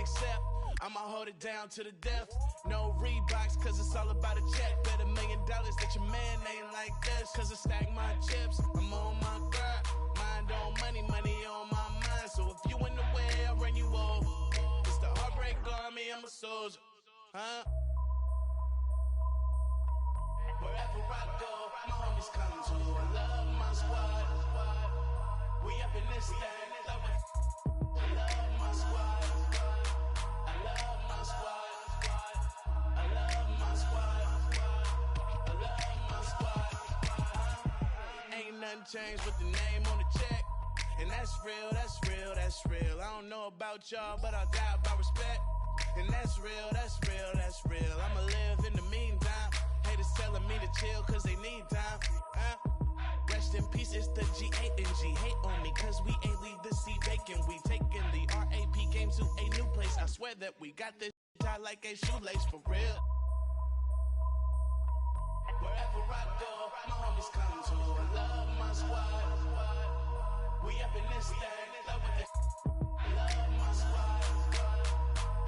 accept. I'ma hold it down to the death. No Reeboks, cause it's all about a check. Bet $1 million that your man ain't like this. Cause I stack my chips, I'm on my grind. Mind on money, money on my mind. So if you in the way, I'll run you over. It's the heartbreak army, I'm a soldier. Huh? Wherever I go, my homies come to. I love my squad. We up in this thing. I love my squad. I love my squad. I love my squad. I love my squad. Ain't nothing changed with the name on the check. And that's real, that's real, that's real. I don't know about y'all, but I'll die about respect. And that's real, that's real, that's real. I'ma live in the meantime. Haters telling me to chill cause they need time. Rest in peace, it's the G-A-N-G. Hate on me cause we ain't leave the seat vacant. We taking the RAP game to a new place. I swear that we got this tied like a shoelace for real. Wherever I go, my homies come to. I love my squad. We up in this thing. I love my squad.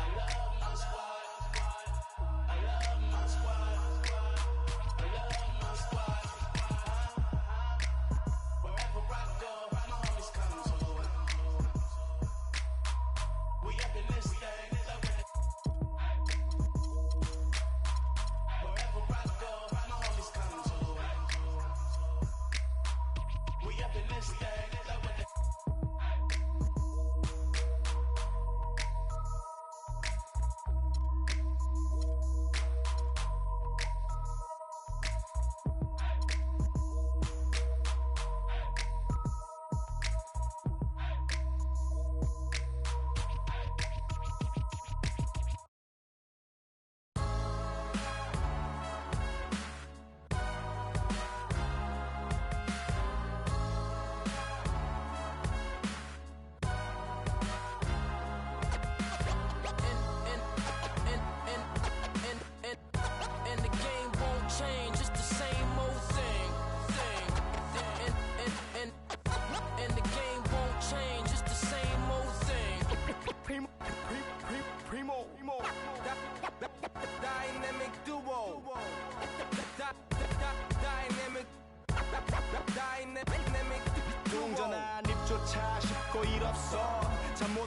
I love my squad. I love my squad. I love my squad. Wherever I go, my homies come to. We up in this thing. Wherever I go, my homies come to. We up in this thing.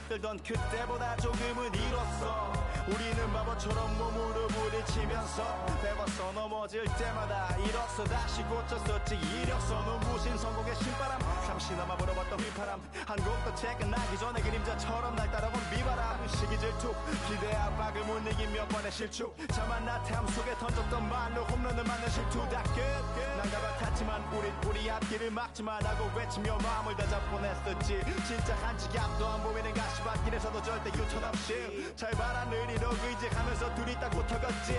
들던 그때보다 조금은 잃었어. 우리는 바보처럼 몸으로 부딪히면서 배웠어. 넘어질 때마다 일었어. 다시 고쳤었지 이력서. 눈부신 성공의 신바람. 잠시나마 불어봤던 휘파람. 한 곡도 퇴근하기 전에 그림자처럼 날 따라온 비바람. 시기 질투 기대 압박을 못 이긴 몇 번의 실축. 자만 나태함 속에 던졌던 말로 홈런을 맞는 실투 다 끝. 난가 같았지만 우리 앞길을 막지 말라고 외치며 마음을 다잡곤 했었지. 진짜 한치 앞도 안 보이는 가시밭길에서도 절대 유턴 없이 잘 봐라 느리로 의지하면서 둘이 딱 붙어갔지.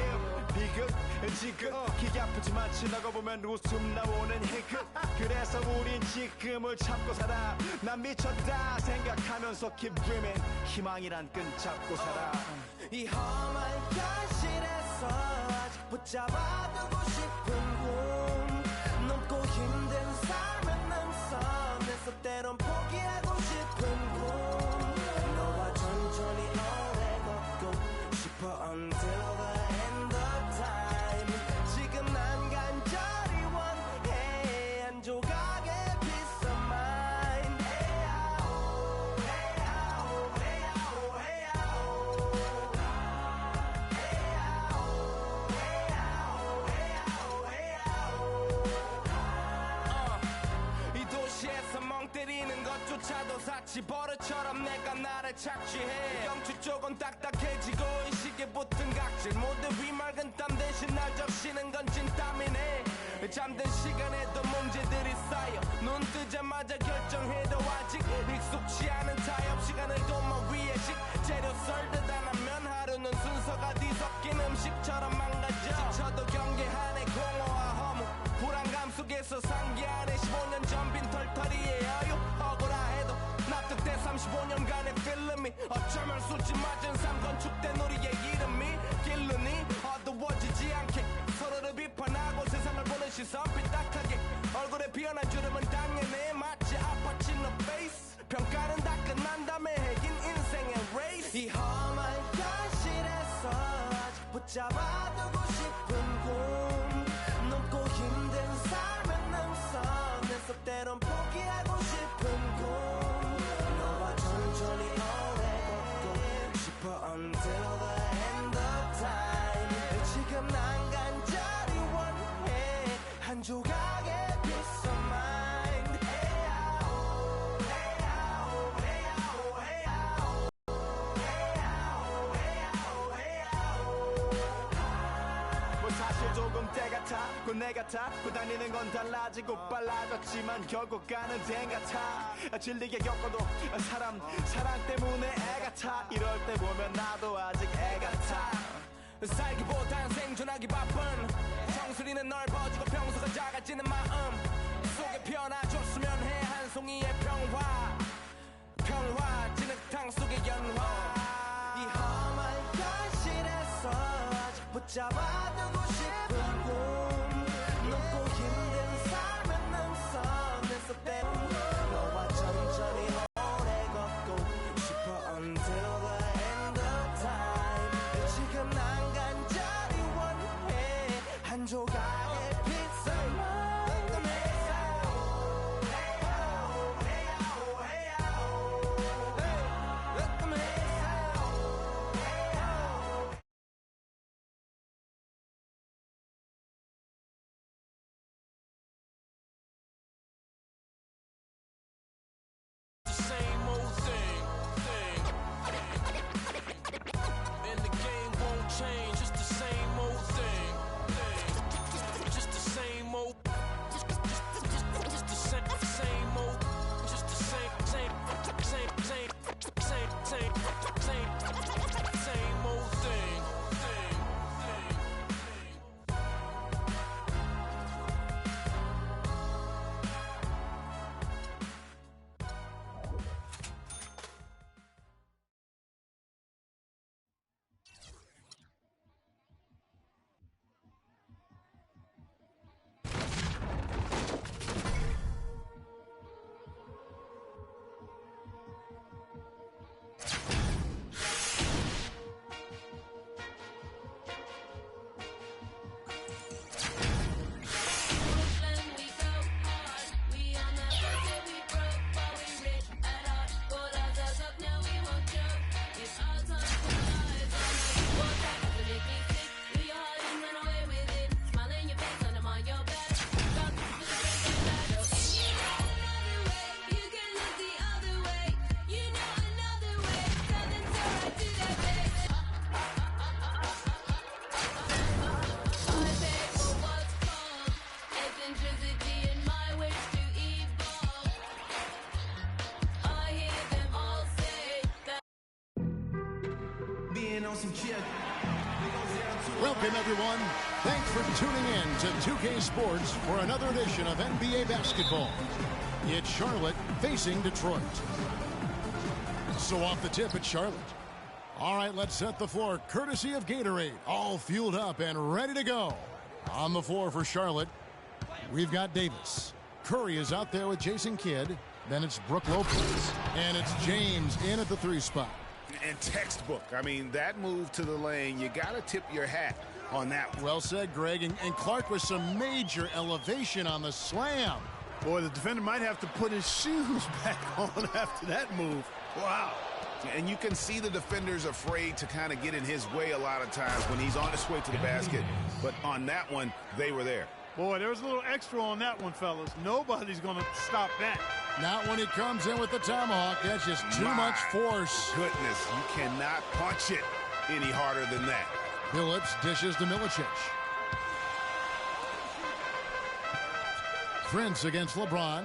비극 지금 기가 아프지만 지나고 보면 웃음 나오는 희극. 그래서 우린 지금을 참고 살아. 난 미쳤다 생각하면서 keep dreaming. 희망이란 끈 잡고 살아. 이 험한 현실에서 아직 붙잡아두고 싶은 꿈. 넘고 힘든 삶의 능선에서 때론 포기하고 싶은 꿈. 너와 천천히 오래 걷고 싶어 until the end of time. 지금 난 간절히 원해 한 조각의 peace of mind. 헤야오 헤야오 헤야오 헤야오 때리는 것조차도 사치 버릇처럼 내가 나를 착취해. 경추 쪽은 딱딱해지고 의식에 붙은 각질 모두 비맑은 땀 대신 날 적시는 건 진땀이네. 잠든 시간에도 문제들이 쌓여 눈 뜨자마자 결정해도 아직 익숙치 않은 타협. 시간을 도마 위에 식재료 썰듯 안 하면 하루는 순서가 뒤섞인 음식처럼 망가져. 지쳐도 경계하네 공허와 허무 불안감 속에서 상기하네. 15년 전 빈 털터리에 여유 억울해도 납득돼. 35년간의 필름이 어쩌면 수치 맞은 삶 건축된 우리의 이름이 길르니 어두워지지 않게 서로를 비판하고 세상을 보는 시선 삐딱하게. 얼굴에 피어난 주름은 당연해 마치 아파치 너 페이스. 평가는 다 끝난 다음에 핵인 인생의 레이스. 이 험한 같아. 다니는 건 달라지고 빨라졌지만 결국 가는 댕 같아. 질리게 겪어도 사람 때문에 애 같아. 이럴 때 보면 나도 아직 애 같아. 살기보단 생존하기 바쁜 정수리는 넓어지고 평소가 작아지는 마음 속에 변화줬으면 해. 한 송이의 평화 진흙탕 속의 연화. 이 험한 현실에서 아직 붙잡아두고 싶은 꿈, 높고 힘든 삶의 능선에서 때론 너와 천천히 오래 걷고 싶어 until the end of time. 지금 난 간절히 원해 한 조각의 빛을. Same old thing. And the game won't change. It's the same old thing. Just the same old. Just the same old. Just the same old thing. Welcome, everyone. Thanks for tuning in to 2K Sports for another edition of NBA basketball. It's Charlotte facing Detroit. So off the tip, it's Charlotte. All right, let's set the floor courtesy of Gatorade. All fueled up and ready to go. On the floor for Charlotte, we've got Davis. Curry is out there with Jason Kidd. Then it's Brook Lopez. And it's James in at the 3 spot. And textbook. I mean, that move to the lane, you got to tip your hat on that one. Well said, Greg. And Clark with some major elevation on the slam. Boy, the defender might have to put his shoes back on after that move. Wow. And you can see the defender's afraid to kind of get in his way a lot of times when he's on his way to the basket. But on that one, they were there. Boy, there was a little extra on that one, fellas. Nobody's going to stop that. Not when he comes in with the tomahawk. That's just too much force. Goodness, you cannot punch it any harder than that. Billups dishes to Milicic. Prince against LeBron.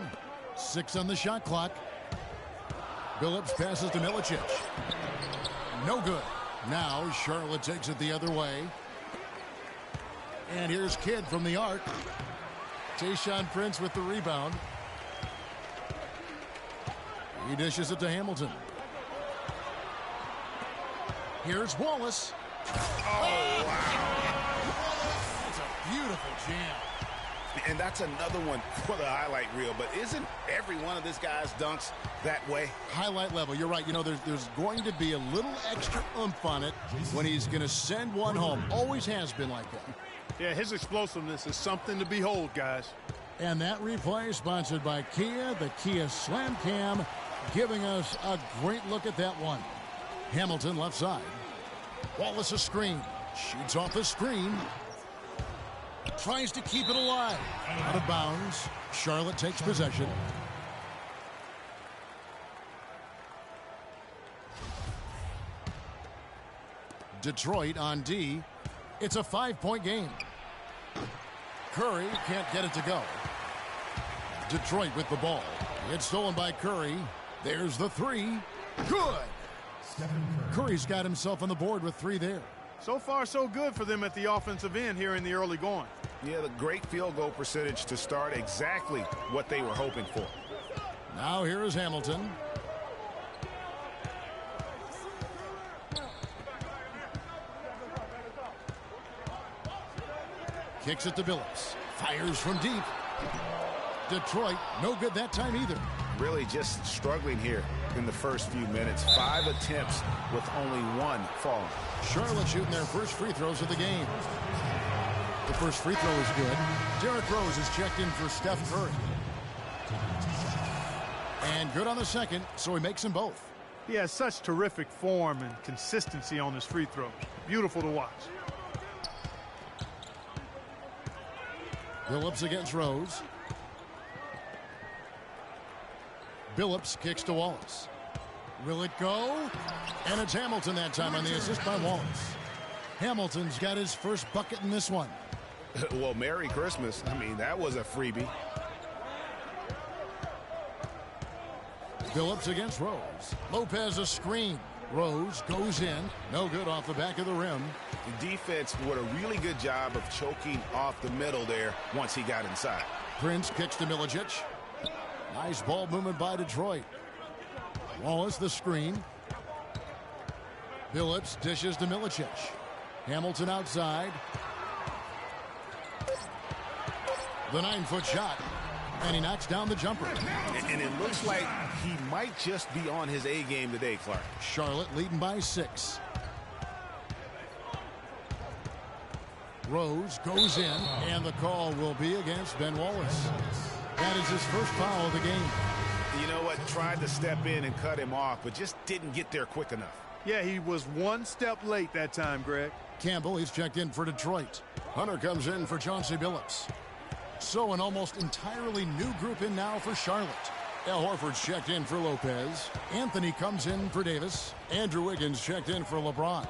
6 on the shot clock. Billups passes to Milicic. No good. Now Charlotte takes it the other way. And here's Kidd from the arc. Tayshaun Prince with the rebound. He dishes it to Hamilton. Here's Wallace. Oh, wow. It's a beautiful jam. And that's another one for the highlight reel. But isn't every one of this guy's dunks that way? Highlight level. You're right. You know, there's going to be a little extra oomph on it when he's going to send one home. Always has been like that. Yeah, his explosiveness is something to behold, guys. And that replay sponsored by Kia, the Kia Slam Cam, giving us a great look at that one. Hamilton left side. Wallace a screen. Shoots off the screen. Tries to keep it alive. Out of bounds. Charlotte takes possession. Detroit on D. It's a 5-point game. Curry can't get it to go. Detroit with the ball. It's stolen by Curry. There's the three. Good. Curry's got himself on the board with 3 there. So far, so good for them at the offensive end here in the early going. Yeah, the great field goal percentage to start, exactly what they were hoping for. Now here is Hamilton. Kicks it to Billups. Fires from deep. Detroit, no good that time either. Really just struggling here in the first few minutes. 5 attempts with only 1 falling. Charlotte shooting their first free throws of the game. The first free throw is good. Derrick Rose is checked in for Steph Curry. And good on the second, so he makes them both. He has such terrific form and consistency on his free throws. Beautiful to watch. Billups against Rose. Billups kicks to Wallace. Will it go? And it's Hamilton that time on the assist by Wallace. Hamilton's got his first bucket in this one. Well, Merry Christmas. I mean, that was a freebie. Billups against Rose. Lopez a screen. Rose goes in. No good off the back of the rim. The defense did a really good job of choking off the middle there once he got inside. Prince kicks to Milicic. Nice ball movement by Detroit. Wallace the screen. Billups dishes to Milicic. Hamilton outside. The 9-foot shot. And he knocks down the jumper. And it looks like he might just be on his A game today, Clark. Charlotte leading by 6. Rose goes in, and the call will be against Ben Wallace. That is his first foul of the game. You know what? Tried to step in and cut him off, but just didn't get there quick enough. Yeah, he was 1 step late that time, Greg. Campbell, he's checked in for Detroit. Hunter comes in for Chauncey Billups. So an almost entirely new group in now for Charlotte. Al Horford's checked in for Lopez. Anthony comes in for Davis. Andrew Wiggins checked in for LeBron.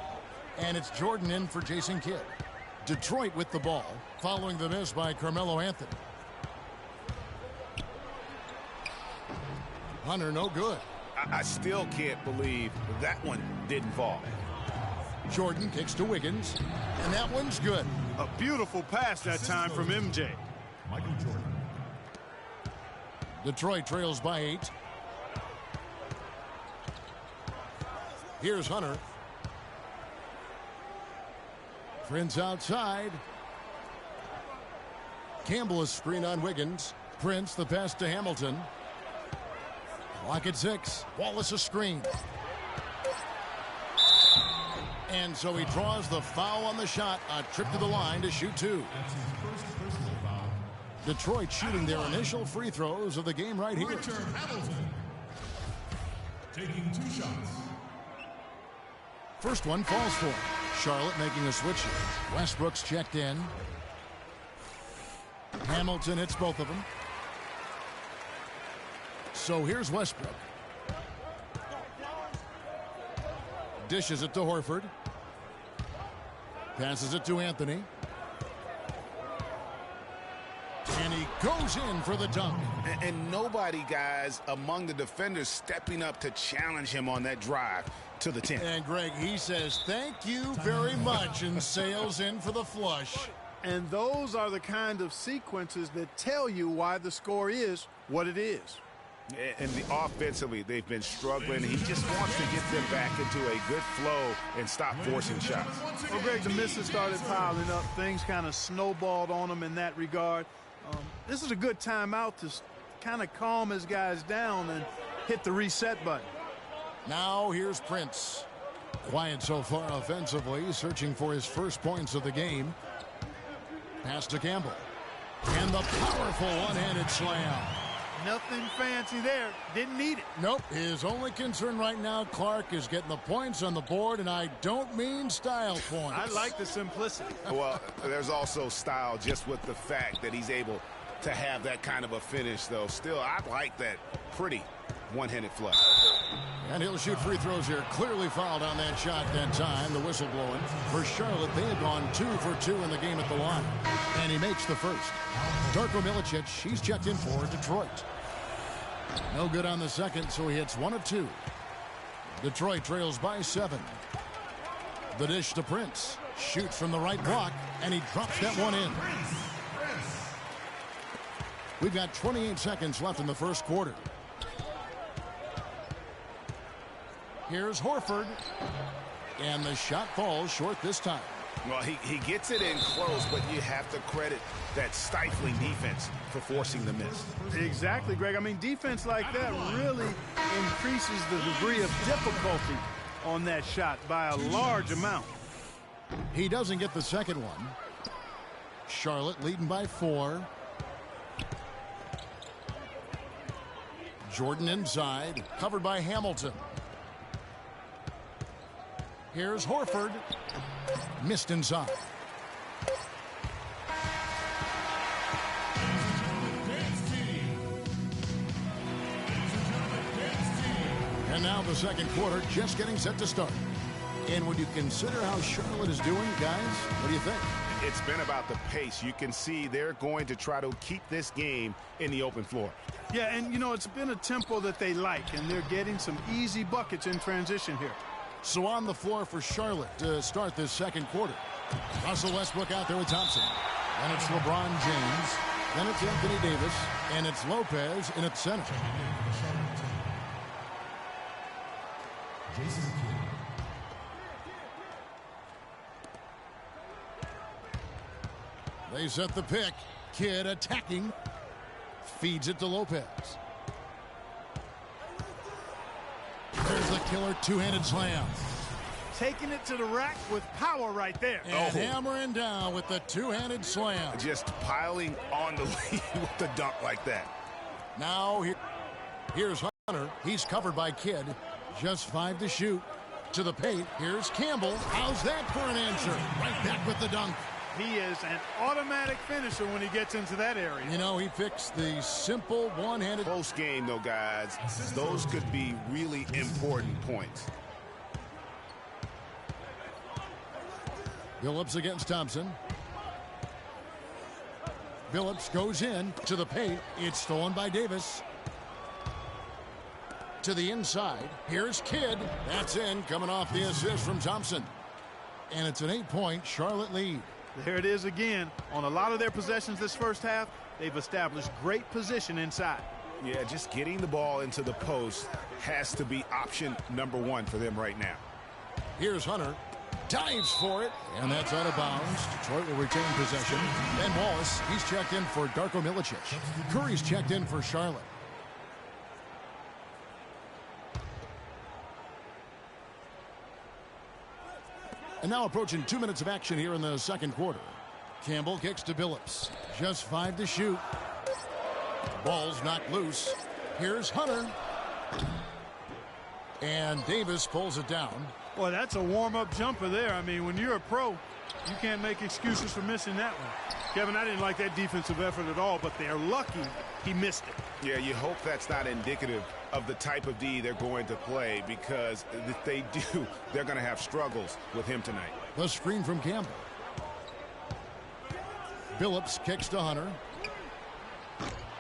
And it's Jordan in for Jason Kidd. Detroit with the ball, following the miss by Carmelo Anthony. Hunter, no good. I still can't believe that one didn't fall. Jordan kicks to Wiggins, and that one's good. A beautiful pass that time from MJ. Michael Jordan. Detroit trails by 8. Here's Hunter. Prince outside. Campbell is screen on Wiggins. Prince the pass to Hamilton. Clock at 6. Wallace a screen. And so he draws the foul on the shot. A trip to the line to shoot 2. That's his first personal foul. Detroit shooting their initial free throws of the game right here. Richard Hamilton. Taking 2 shots. First one falls for him. Charlotte making a switch here. Westbrook's checked in. Hamilton hits both of them. So here's Westbrook. Dishes it to Horford. Passes it to Anthony. And he goes in for the dunk. And nobody, guys, among the defenders stepping up to challenge him on that drive to the 10. And Greg, he says, thank you very much, and sails in for the flush. And those are the kind of sequences that tell you why the score is what it is. And offensively, they've been struggling. He just wants to get them back into a good flow and stop forcing shots. Well, Greg, the misses started piling up. Things kind of snowballed on him in that regard. This is a good timeout to kind of calm his guys down and hit the reset button. Now here's Prince. Quiet so far offensively, searching for his first points of the game. Pass to Campbell. And the powerful one-handed slam. Nothing fancy there. Didn't need it. Nope. His only concern right now, Clark, is getting the points on the board, and I don't mean style points. I like the simplicity. Well, there's also style just with the fact that he's able to have that kind of a finish, though. Still, I like that pretty one-handed flush. And he'll shoot free throws here. Clearly fouled on that shot that time. The whistle blowing. For Charlotte, they have gone 2 for 2 in the game at the line. And he makes the first. Darko Milicic, he's checked in for Detroit. No good on the second, so he hits 1 of 2. Detroit trails by 7. The dish to Prince. Shoots from the right block, and he drops that one in. We've got 28 seconds left in the first quarter. Here's Horford. And the shot falls short this time. Well, he gets it in close, but you have to credit that stifling defense for forcing the miss. Exactly, Greg. I mean, defense like that really increases the degree of difficulty on that shot by a large amount. He doesn't get the second one. Charlotte leading by 4. Jordan inside, covered by Hamilton. Here's Horford. Missed inside. And now the second quarter just getting set to start. And when you consider how Charlotte is doing, guys, what do you think? It's been about the pace. You can see they're going to try to keep this game in the open floor. Yeah, and, you know, it's been a tempo that they like, and they're getting some easy buckets in transition here. So on the floor for Charlotte to start this second quarter. Russell Westbrook out there with Thompson. Then it's LeBron James. Then it's Anthony Davis. And it's Lopez in at center. Jason Kidd. They set the pick. Kidd attacking. Feeds it to Lopez. There's the killer two-handed slam. Taking it to the rack with power right there. And hammering down with the two-handed slam. Just piling on the lead with the dunk like that. Now here's Hunter. He's covered by Kidd. Just 5 to shoot. To the paint. Here's Campbell. How's that for an answer? Right back with the dunk. He is an automatic finisher when he gets into that area. You know, he fixed the simple one-handed. Close game, though, guys. Those could be really important points. Billups against Thompson. Billups goes in to the paint. It's stolen by Davis. To the inside. Here's Kidd. That's in, coming off the assist from Thompson. And it's an 8-point Charlotte lead. There it is again. On a lot of their possessions this first half, they've established great position inside. Yeah, just getting the ball into the post has to be option number 1 for them right now. Here's Hunter. Dives for it. And that's out of bounds. Detroit will retain possession. Ben Wallace, he's checked in for Darko Milicic. Curry's checked in for Charlotte. And now approaching 2 minutes of action here in the second quarter. Campbell kicks to Billups. Just 5 to shoot. Ball's knocked loose. Here's Hunter. And Davis pulls it down. Boy, that's a warm-up jumper there. I mean, when you're a pro, you can't make excuses for missing that one. Kevin, I didn't like that defensive effort at all, but they're lucky he missed it. Yeah, you hope that's not indicative of the type of D they're going to play, because if they do, they're going to have struggles with him tonight. The screen from Campbell. Billups kicks to Hunter.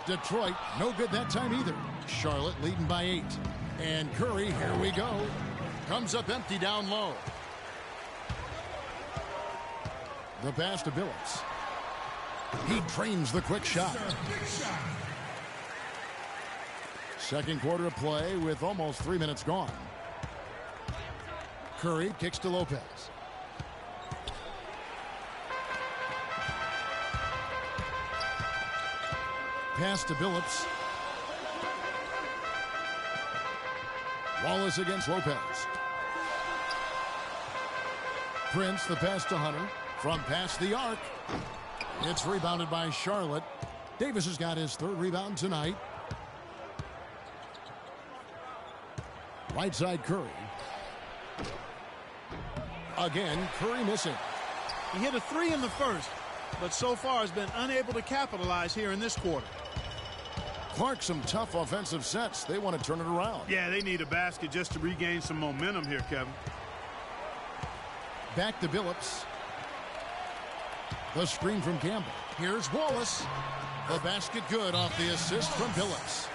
Detroit, no good that time either. Charlotte leading by 8. And Curry, here we go. Comes up empty down low. The pass to Billups. He trains the quick shot. Second quarter of play with almost 3 minutes gone. Curry kicks to Lopez. Pass to Billups. Wallace against Lopez. Prince, the pass to Hunter. From past the arc. It's rebounded by Charlotte. Davis has got his 3rd rebound tonight. Right side Curry. Again, Curry missing. He hit a 3 in the first, but so far has been unable to capitalize here in this quarter. Clark, some tough offensive sets. They want to turn it around. Yeah, they need a basket just to regain some momentum here, Kevin. Back to Billups. The screen from Campbell. Here's Wallace. The basket good off the assist from Billups.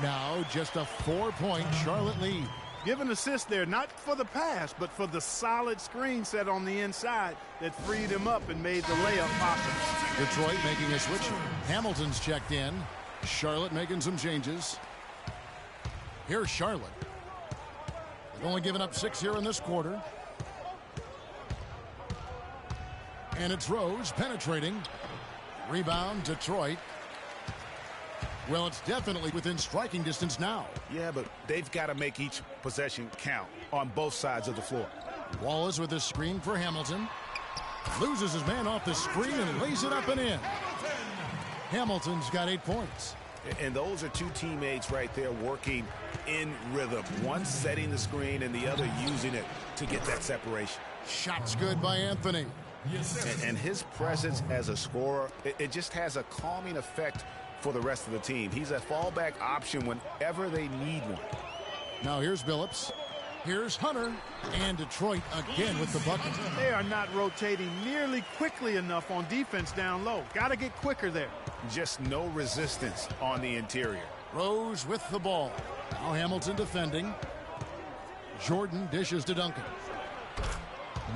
Now just a 4-point Charlotte lead. Give an assist there, not for the pass, but for the solid screen set on the inside that freed him up and made the layup possible. Detroit making a switch. Hamilton's checked in. Charlotte making some changes. Here's Charlotte. They've only given up 6 here in this quarter. And it's Rose penetrating. Rebound, Detroit. Well, it's definitely within striking distance now. Yeah, but they've got to make each possession count on both sides of the floor. Wallace with a screen for Hamilton. Loses his man off the screen and lays it up and in. Hamilton's got 8 points. And those are two teammates right there working in rhythm. One setting the screen and the other using it to get that separation. Shots good by Anthony. And his presence as a scorer, it just has a calming effect for the rest of the team. He's a fallback option whenever they need one. Now here's Billups. Here's Hunter. And Detroit again with the bucket. They are not rotating nearly quickly enough on defense down low. Got to get quicker there. Just no resistance on the interior. Rose with the ball. Now Hamilton defending. Jordan dishes to Duncan.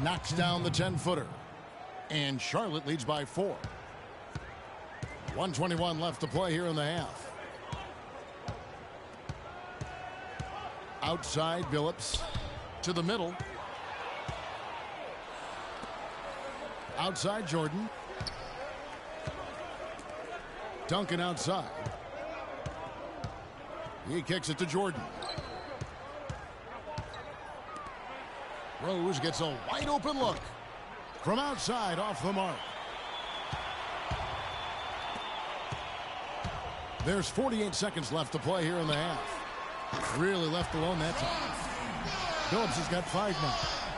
Knocks down the 10-footer. And Charlotte leads by 4. 1:21 left to play here in the half. Outside Billups to the middle. Outside Jordan. Duncan outside. He kicks it to Jordan. Rose gets a wide open look. From outside off the mark. There's 48 seconds left to play here in the half. Really left alone that time. Billups has got 5 now.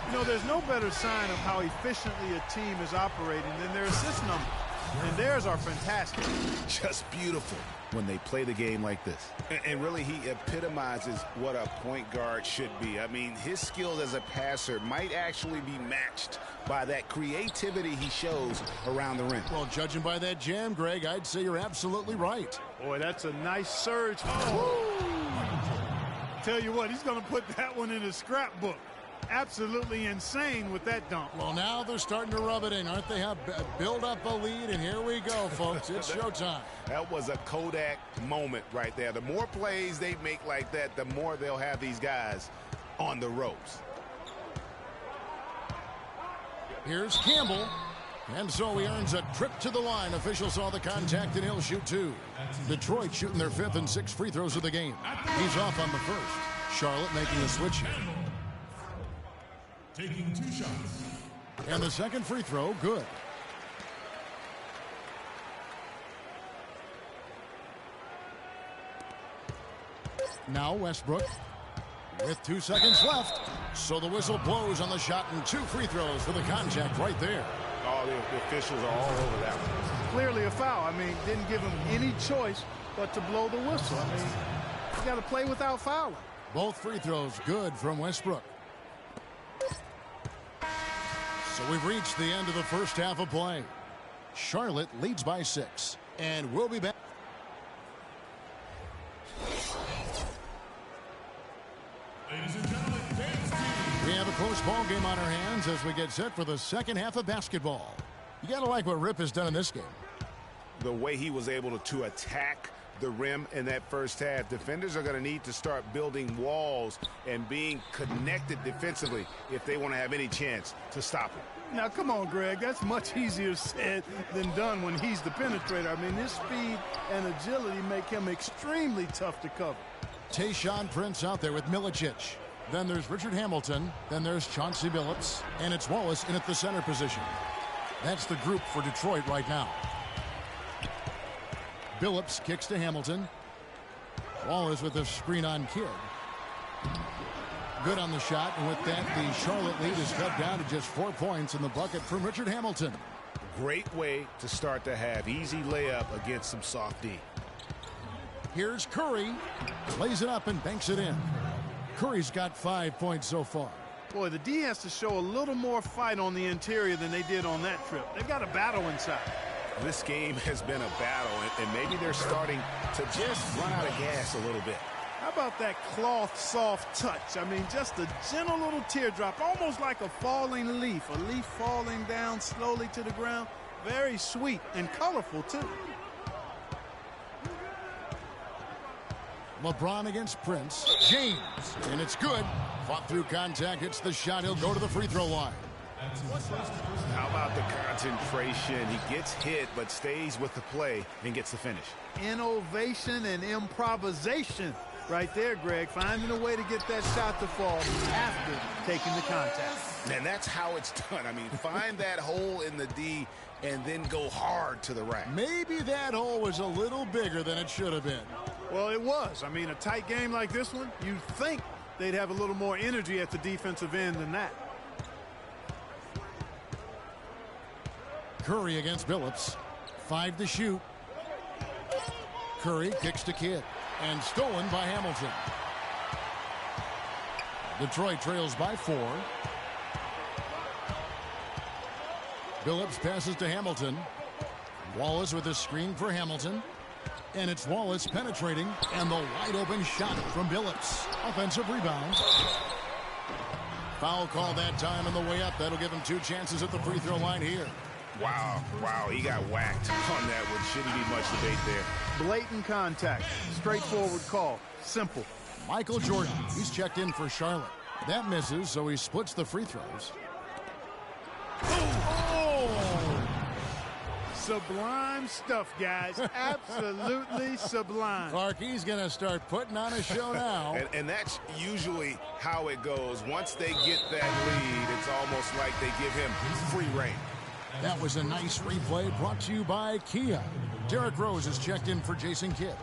You know, there's no better sign of how efficiently a team is operating than their assist numbers. And theirs are fantastic. Just beautiful when they play the game like this. And really, he epitomizes what a point guard should be. I mean, his skills as a passer might actually be matched by that creativity he shows around the rim. Well, judging by that jam, Greg, I'd say you're absolutely right. Boy, that's a nice surge. Tell you what, he's going to put that one in his scrapbook. Absolutely insane with that dunk. Well, now they're starting to rub it in, aren't they? Have build up a lead, and here we go, folks. It's showtime. That was a Kodak moment right there. The more plays they make like that, the more they'll have these guys on the ropes. Here's Campbell. And so he earns a trip to the line. Officials saw the contact, and he'll shoot 2. Detroit shooting their 5th and 6th free throws of the game. He's off on the first. Charlotte making a switch here. Taking 2 shots. And the second free throw, good. Now Westbrook with 2 seconds left. So the whistle blows on the shot and 2 free throws for the contact right there. Oh, the officials are all over that one. Clearly a foul. I mean, didn't give him any choice but to blow the whistle. I mean, you got to play without fouling. Both free throws good from Westbrook. So we've reached the end of the first half of play. Charlotte leads by 6. And we'll be back. Ladies and gentlemen, We have a close ball game on our hands as we get set for the second half of basketball. You got to like what Rip has done in this game. The way he was able to attack the rim in that first half. Defenders are going to need to start building walls and being connected defensively if they want to have any chance to stop him. Now, come on, Greg. That's much easier said than done when he's the penetrator. I mean, his speed and agility make him extremely tough to cover. Tayshaun Prince out there with Milicic. Then there's Richard Hamilton. Then there's Chauncey Billups. And it's Wallace in at the center position. That's the group for Detroit right now. Billups kicks to Hamilton. Wallace with a screen on Kidd. Good on the shot, and with that, the Charlotte lead is cut down to just 4 points in the bucket from Richard Hamilton. Great way to start the half. Easy layup against some soft D. Here's Curry. Lays it up and banks it in. Curry's got 5 points so far. Boy, the D has to show a little more fight on the interior than they did on that trip. They've got a battle inside. This game has been a battle, and maybe they're starting to just run out of gas a little bit. How about that cloth soft touch? I mean, just a gentle little teardrop, almost like a falling leaf. A leaf falling down slowly to the ground. Very sweet and colorful, too. LeBron against Prince. James. And it's good. Fought through contact. Hits the shot. He'll go to the free throw line. How about the concentration? He gets hit, but stays with the play and gets the finish. Innovation and improvisation right there, Greg. Finding a way to get that shot to fall after taking the contact. And that's how it's done. I mean, find that hole in the D and then go hard to the rack. Maybe that hole was a little bigger than it should have been. Well, it was. I mean, a tight game like this one, you'd think they'd have a little more energy at the defensive end than that. Curry against Billups. 5 to shoot. Curry kicks to Kidd. And stolen by Hamilton. Detroit trails by 4. Billups passes to Hamilton. Wallace with a screen for Hamilton. And it's Wallace penetrating. And the wide open shot from Billups. Offensive rebound. Foul call that time on the way up. That'll give him 2 chances at the free throw line here. Wow, he got whacked on that one. Shouldn't be much debate there. Blatant contact. Straightforward call. Simple. Michael Jordan. He's checked in for Charlotte. That misses, so he splits the free throws. Oh! Sublime stuff, guys. Absolutely sublime. Clark, he's going to start putting on a show now. And that's usually how it goes. Once they get that lead, it's almost like they give him free reign. That was a nice replay brought to you by Kia. Derrick Rose is checked in for Jason Kidd.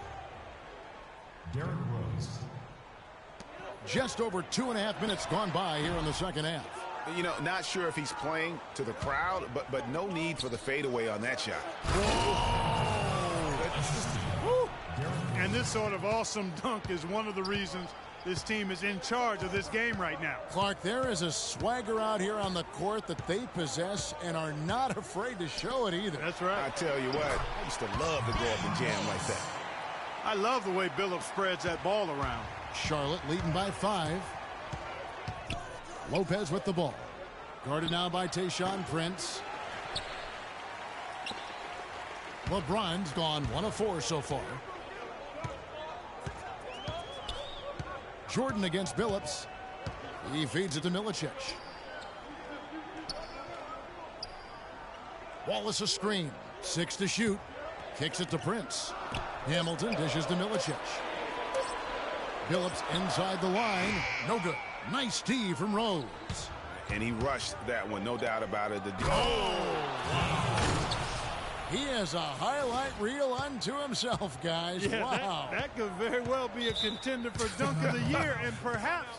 Derrick Rose. Just over 2.5 minutes gone by here in the second half. You know, not sure if he's playing to the crowd, but no need for the fadeaway on that shot. And this sort of awesome dunk is one of the reasons this team is in charge of this game right now. Clark, there is a swagger out here on the court that they possess and are not afraid to show it either. That's right. I tell you what, I used to love to go up and jam like that. I love the way Billups spreads that ball around. Charlotte leading by 5. Lopez with the ball. Guarded now by Tayshaun Prince. LeBron's gone 1 of 4 so far. Jordan against Billups. He feeds it to Milicic. Wallace a screen. 6 to shoot. Kicks it to Prince. Hamilton dishes to Milicic. Billups inside the line. No good. Nice tee from Rose. And he rushed that one, no doubt about it. He has a highlight reel unto himself, guys. Yeah, wow. that could very well be a contender for dunk of the year, and perhaps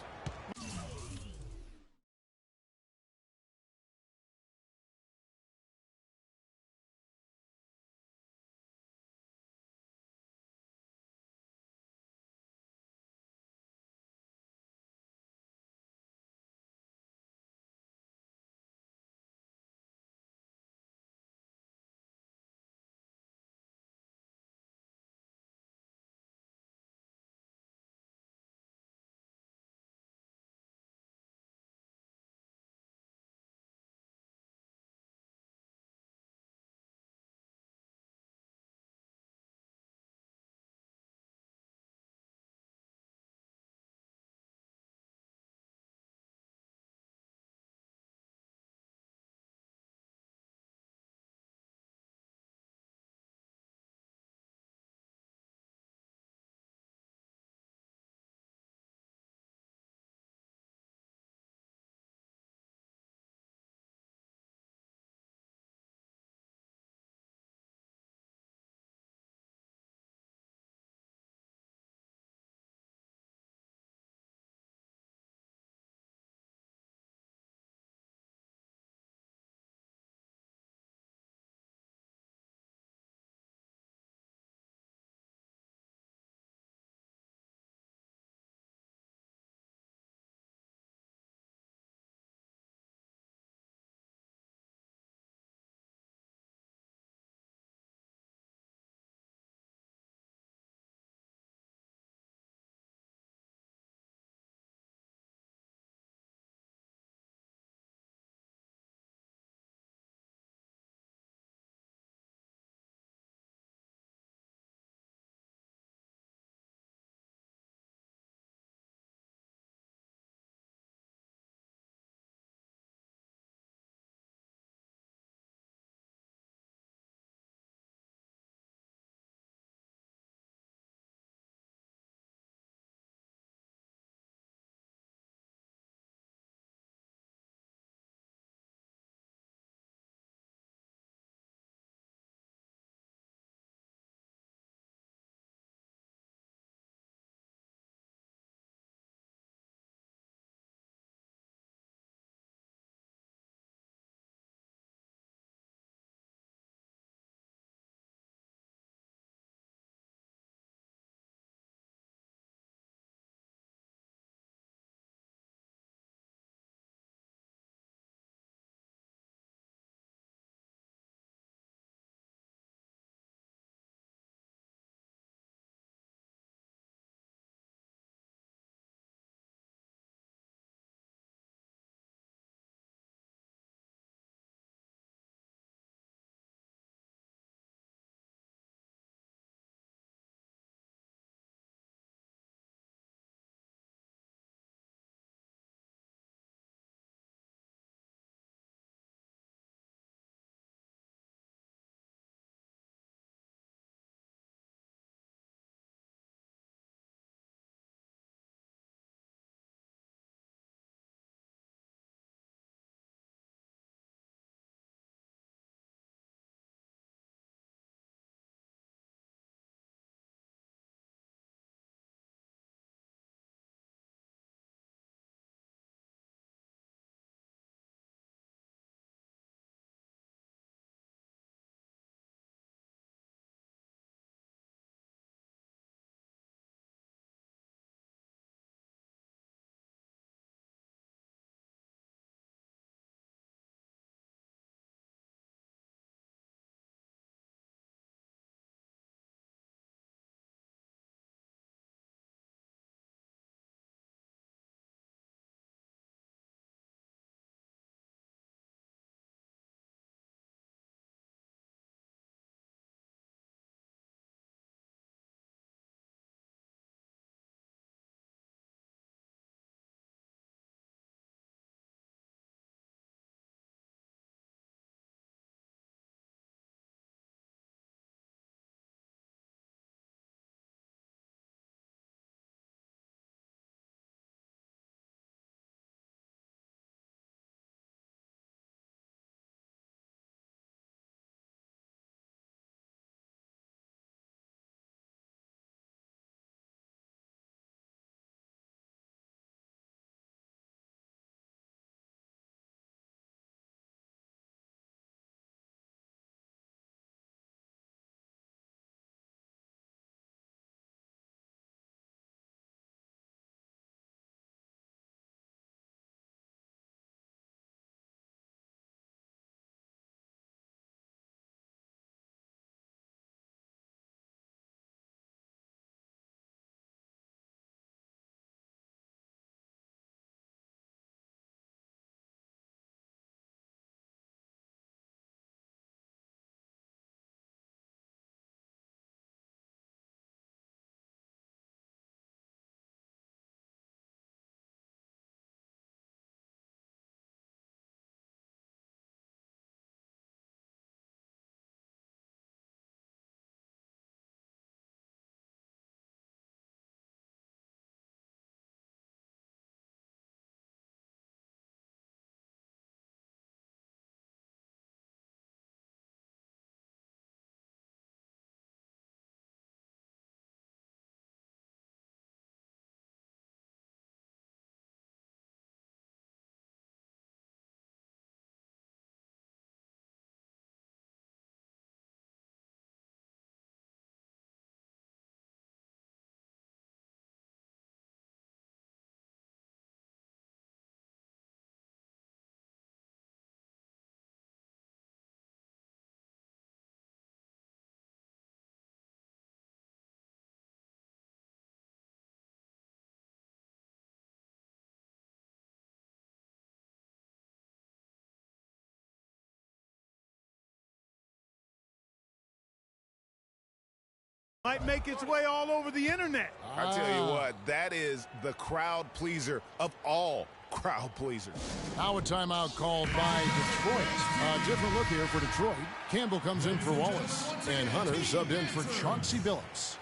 Might make its way all over the internet. I tell you what, that is the crowd pleaser of all crowd pleasers. Now a timeout called by Detroit. A different look here for Detroit. Campbell comes in for Wallace, and Hunter subbed in for Chauncey Billups.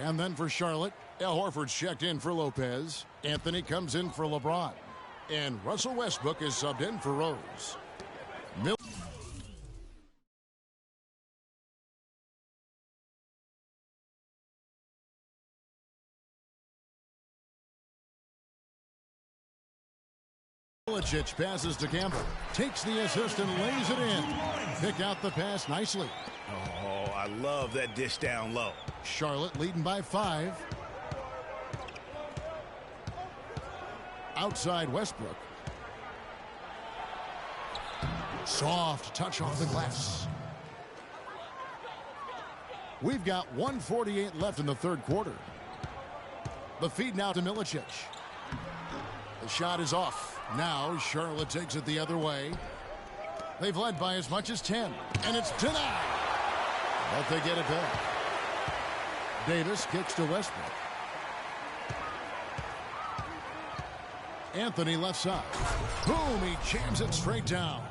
And then for Charlotte, Al Horford's checked in for Lopez. Anthony comes in for LeBron. And Russell Westbrook is subbed in for Rose. Milicic passes to Campbell, takes the assist and lays it in. Pick out the pass nicely. Oh, I love that dish down low. Charlotte leading by 5. Outside Westbrook. Soft touch off the glass. We've got 1:48 left in the third quarter. The feed now to Milicic. The shot is off. Now Charlotte takes it the other way. They've led by as much as 10, and it's denied. But they get it back. Davis kicks to Westbrook. Anthony left side. Boom, he jams it straight down.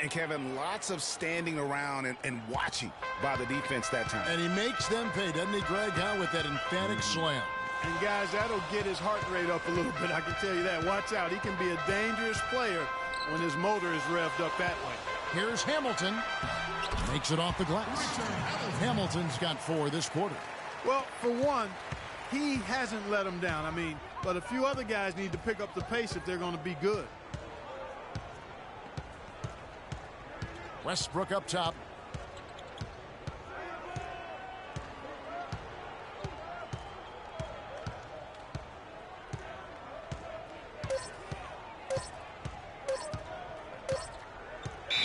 And Kevin, lots of standing around and watching by the defense that time. And he makes them pay, doesn't he, Greg? How with that emphatic slam. And guys, that'll get his heart rate up a little bit, I can tell you that. Watch out, he can be a dangerous player when his motor is revved up that way. Here's Hamilton. Makes it off the glass. Hamilton's got 4 this quarter. Well, for one, he hasn't let them down. I mean, but a few other guys need to pick up the pace if they're going to be good. Westbrook up top.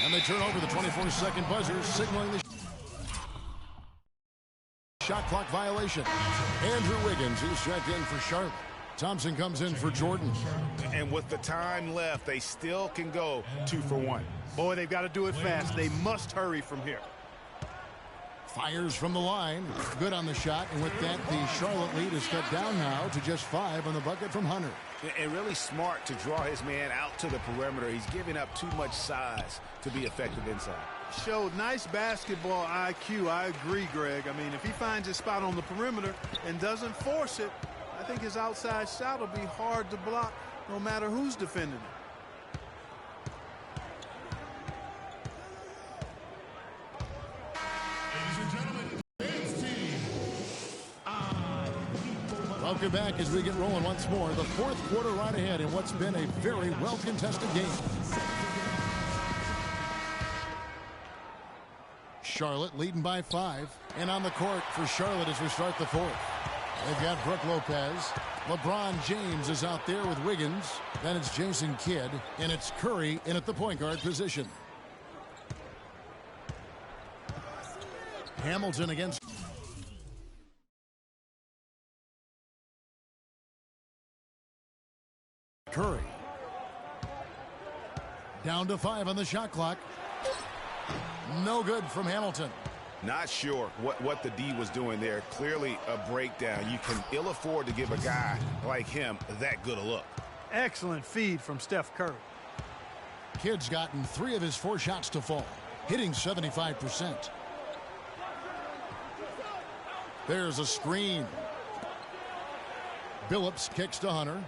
And they turn over the 24-second buzzer, signaling the shot clock violation. Andrew Wiggins is checked in for Charlotte. Thompson comes in for Jordan. And with the time left, they still can go 2 for 1. Boy, they've got to do it fast. They must hurry from here. Fires from the line. Good on the shot. And with that, the Charlotte lead is cut down now to just 5 on the bucket from Hunter. And really smart to draw his man out to the perimeter. He's giving up too much size to be effective inside. Showed nice basketball IQ. I agree, Greg. I mean, if he finds his spot on the perimeter and doesn't force it, I think his outside shot will be hard to block no matter who's defending it. Welcome back as we get rolling once more. The fourth quarter right ahead in what's been a very well-contested game. Charlotte leading by 5. And on the court for Charlotte as we start the fourth. They've got Brook Lopez. LeBron James is out there with Wiggins. Then it's Jason Kidd. And it's Curry in at the point guard position. Hamilton against Curry. Down to 5 on the shot clock. No good from Hamilton. Not sure what the D was doing there. Clearly a breakdown. You can ill afford to give a guy like him that good a look. Excellent feed from Steph Curry. Kidd's gotten 3 of his 4 shots to fall, hitting 75%. There's a screen. Billups kicks to Hunter.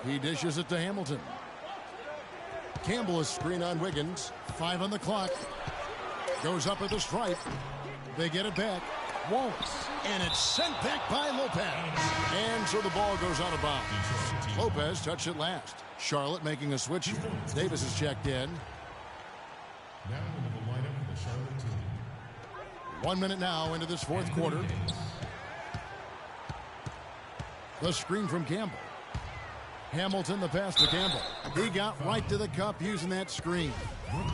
He dishes it to Hamilton. Campbell is screen on Wiggins. 5 on the clock. Goes up at the stripe. They get it back. Won't. And it's sent back by Lopez. And so the ball goes out of bounds. Lopez touched it last. Charlotte making a switch. Davis is checked in. Now into the lineup for the Charlotte team. 1 minute now into this fourth quarter. The screen from Campbell. Hamilton, the pass to Campbell. He got right to the cup using that screen.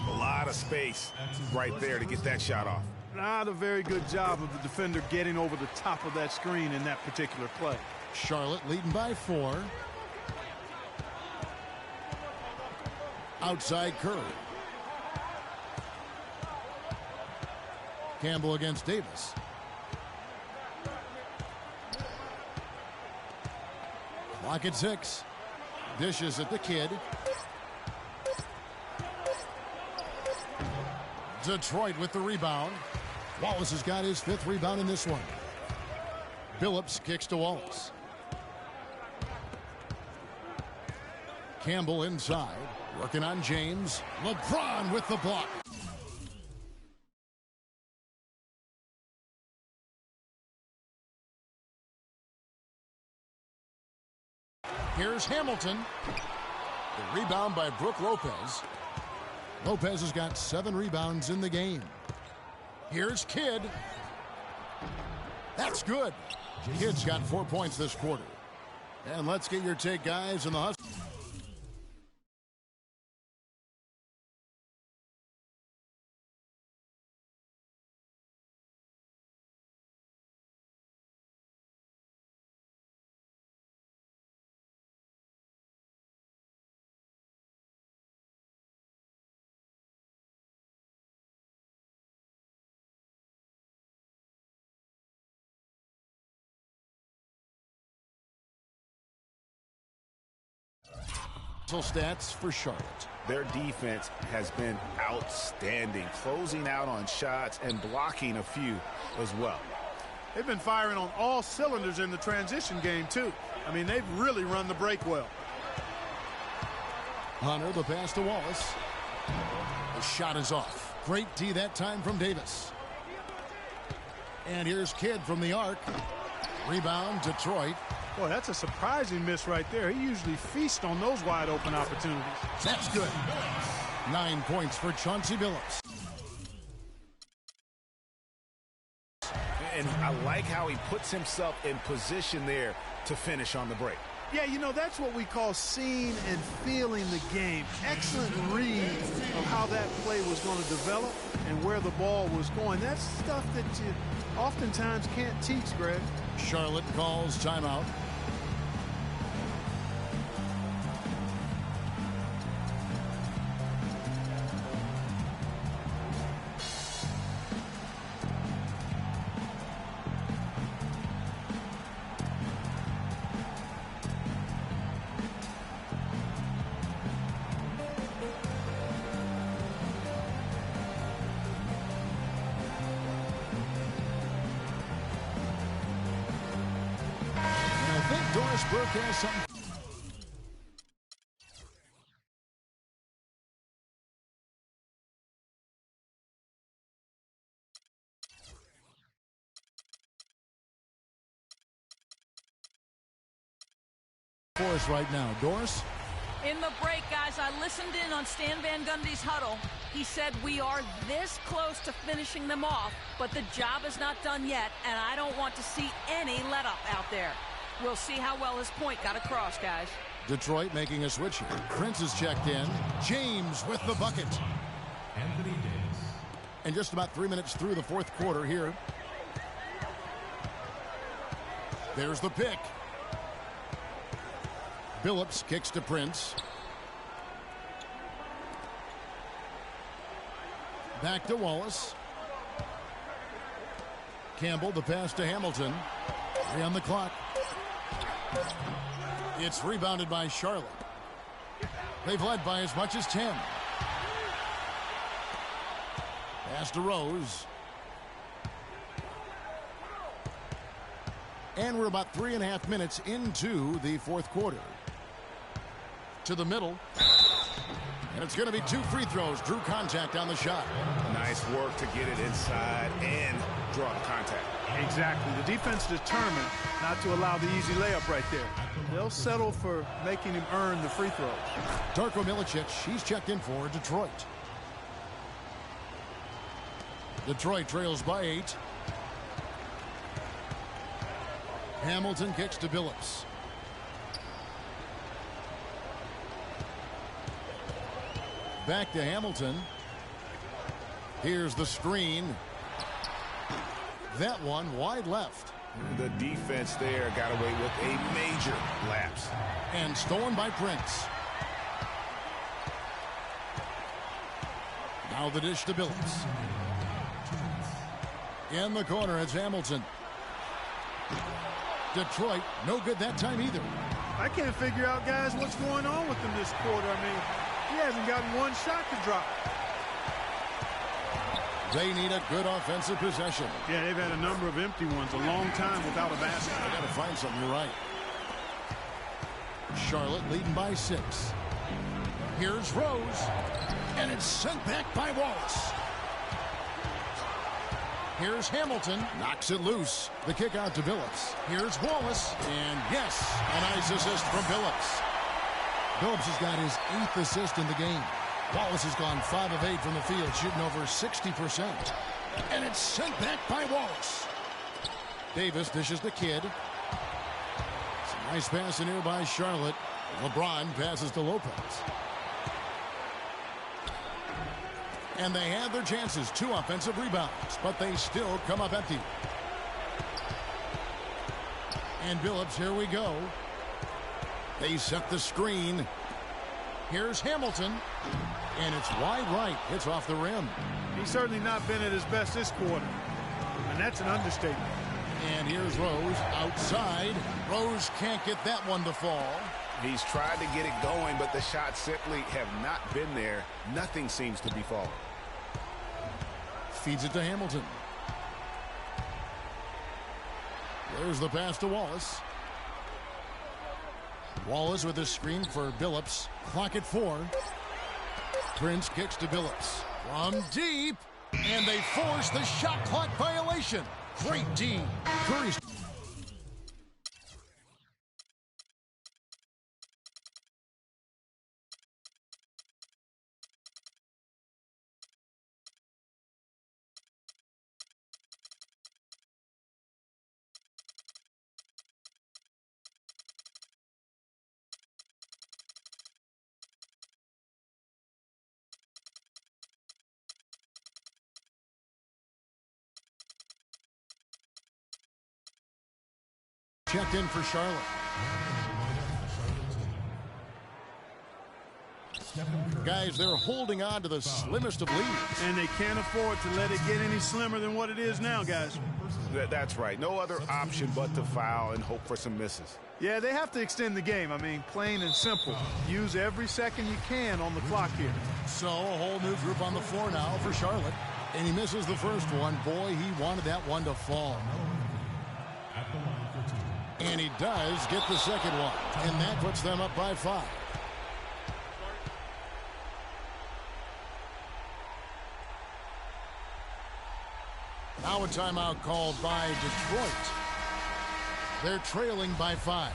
A lot of space right there to get that shot off. Not a very good job of the defender getting over the top of that screen in that particular play. Charlotte leading by 4. Outside Curry. Campbell against Davis. Clock at 6. Dishes at the kid. Detroit with the rebound. Wallace has got his 5th rebound in this one. Billups kicks to Wallace. Campbell inside, working on James. LeBron with the block. Here's Hamilton. The rebound by Brook Lopez. Lopez has got 7 rebounds in the game. Here's Kidd. That's good. Kidd's got 4 points this quarter. And let's get your take, guys, in the hustle. Stats for Charlotte. Their defense has been outstanding, closing out on shots and blocking a few as well. They've been firing on all cylinders in the transition game, too. I mean, they've really run the break well. Hunter, the pass to Wallace. The shot is off. Great D that time from Davis. And here's Kidd from the arc. Rebound, Detroit. Boy, that's a surprising miss right there. He usually feasts on those wide open opportunities. That's good. 9 points for Chauncey Billups. And I like how he puts himself in position there to finish on the break. Yeah, you know, that's what we call seeing and feeling the game. Excellent read of how that play was going to develop and where the ball was going. That's stuff that you oftentimes can't teach, Greg. Charlotte calls timeout. Doris Burke has something. For us right now, Doris. In the break, guys, I listened in on Stan Van Gundy's huddle. He said we are this close to finishing them off, but the job is not done yet, and I don't want to see any let up out there. We'll see how well his point got across, guys. Detroit making a switch here. Prince is checked in. James with the bucket. Anthony Davis. And just about 3 minutes through the 4th quarter here. There's the pick. Billups kicks to Prince. Back to Wallace. Campbell, the pass to Hamilton. 3 on the clock. It's rebounded by Charlotte. They've led by as much as 10. Pass to Rose. And we're about 3.5 minutes into the 4th quarter. To the middle. And it's going to be 2 free throws. Drew contact on the shot. Nice work to get it inside and draw the contact. Exactly. The defense determined not to allow the easy layup right there. They'll settle for making him earn the free throws. Darko Milicic, he's checked in for Detroit. Detroit trails by 8. Hamilton kicks to Billups. Back to Hamilton. Here's the screen. That one wide left. The defense there got away with a major lapse. And stolen by Prince. Now the dish to Billups. In the corner, it's Hamilton. Detroit, no good that time either. I can't figure out, guys, what's going on with him this quarter. I mean, he hasn't gotten one shot to drop. They need a good offensive possession. Yeah, they've had a number of empty ones, a long time without a basket. I got to find something. You're right. Charlotte leading by 6. Here's Rose, and it's sent back by Wallace. Here's Hamilton, knocks it loose. The kick out to Billups. Here's Wallace, and yes, a nice assist from Billups. Billups has got his 8th assist in the game. Wallace has gone 5 of 8 from the field, shooting over 60%. And it's sent back by Wallace. Davis dishes the kid. It's a nice pass in here by Charlotte. LeBron passes to Lopez. And they have their chances. 2 offensive rebounds, but they still come up empty. And Billups, here we go. They set the screen. Here's Hamilton. And it's wide right. It's off the rim. He's certainly not been at his best this quarter. And that's an understatement. And here's Rose outside. Rose can't get that one to fall. He's tried to get it going, but the shots simply have not been there. Nothing seems to be falling. Feeds it to Hamilton. There's the pass to Wallace. Wallace with a screen for Billups. Clock at 4. Prince kicks to Billups. From deep. And they force the shot clock violation. Great D. Curry's. Checked in for Charlotte. Guys, they're holding on to the slimmest of leads. And they can't afford to let it get any slimmer than what it is now, guys. That's right. No other option but to foul and hope for some misses. Yeah, they have to extend the game. I mean, plain and simple. Use every second you can on the clock here. So a whole new group on the floor now for Charlotte. And he misses the first one. Boy, he wanted that one to fall. And he does get the second one. And that puts them up by 5. Now a timeout called by Detroit. They're trailing by 5.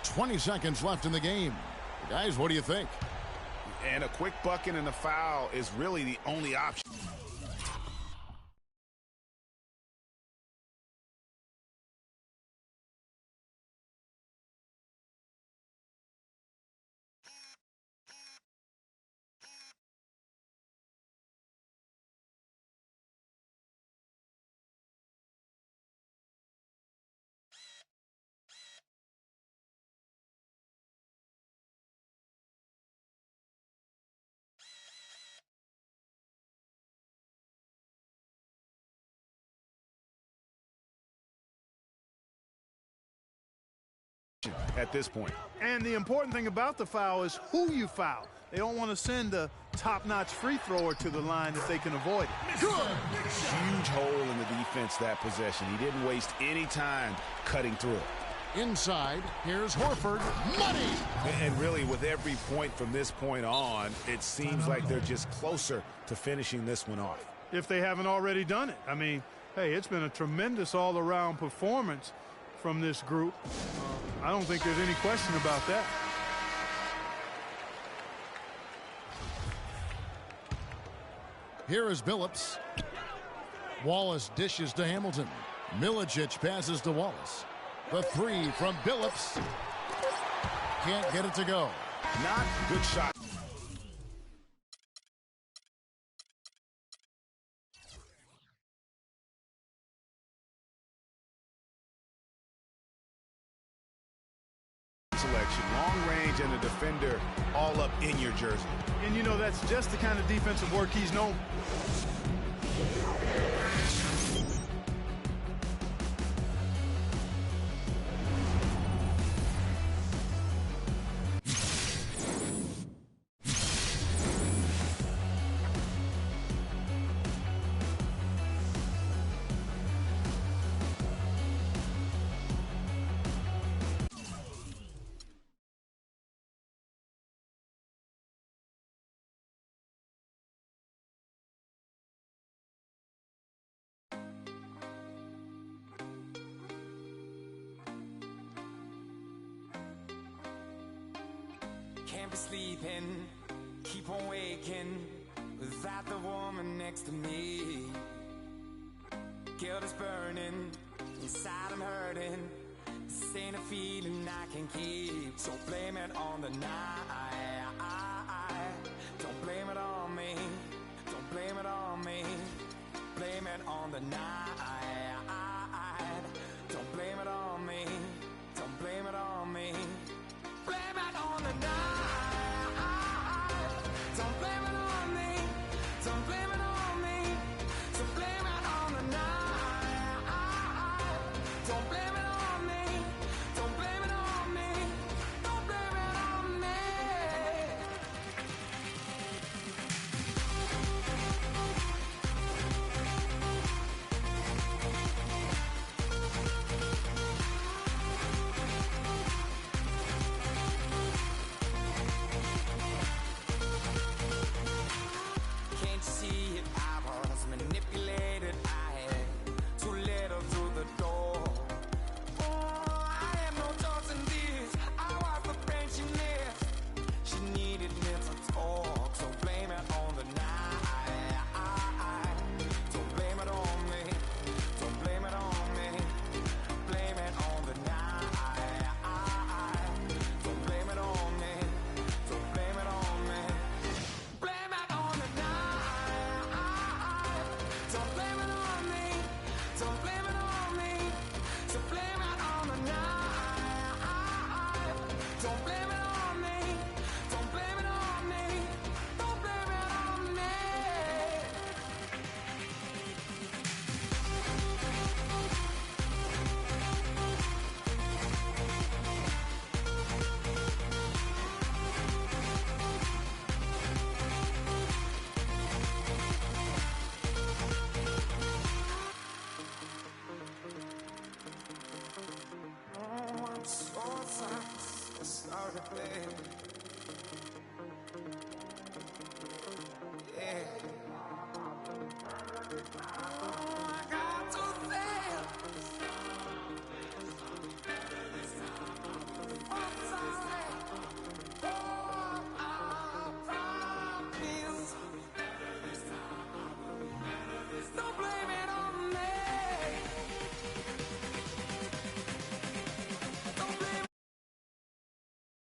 20 seconds left in the game. Guys, what do you think? And a quick bucket and a foul is really the only option. At this point. And the important thing about the foul is who you foul. They don't want to send a top-notch free thrower to the line if they can avoid it. Good. Huge hole in the defense that possession. He didn't waste any time cutting through it. Inside, here's Horford. Money! And really, with every point from this point on, it seems like they're just closer to finishing this one off. If they haven't already done it. I mean, hey, it's been a tremendous all-around performance from this group. I don't think there's any question about that. Here is Billups. Wallace dishes to Hamilton. Milicic passes to Wallace. The 3 from Billups. Can't get it to go. Not good shot. Selection, long range, and a defender all up in your jersey. And you know, that's just the kind of defensive work he's known. Can't be sleeping, keep on waking without the woman next to me. Guilt is burning, inside I'm hurting. This ain't a feeling I can keep, so blame it on the night.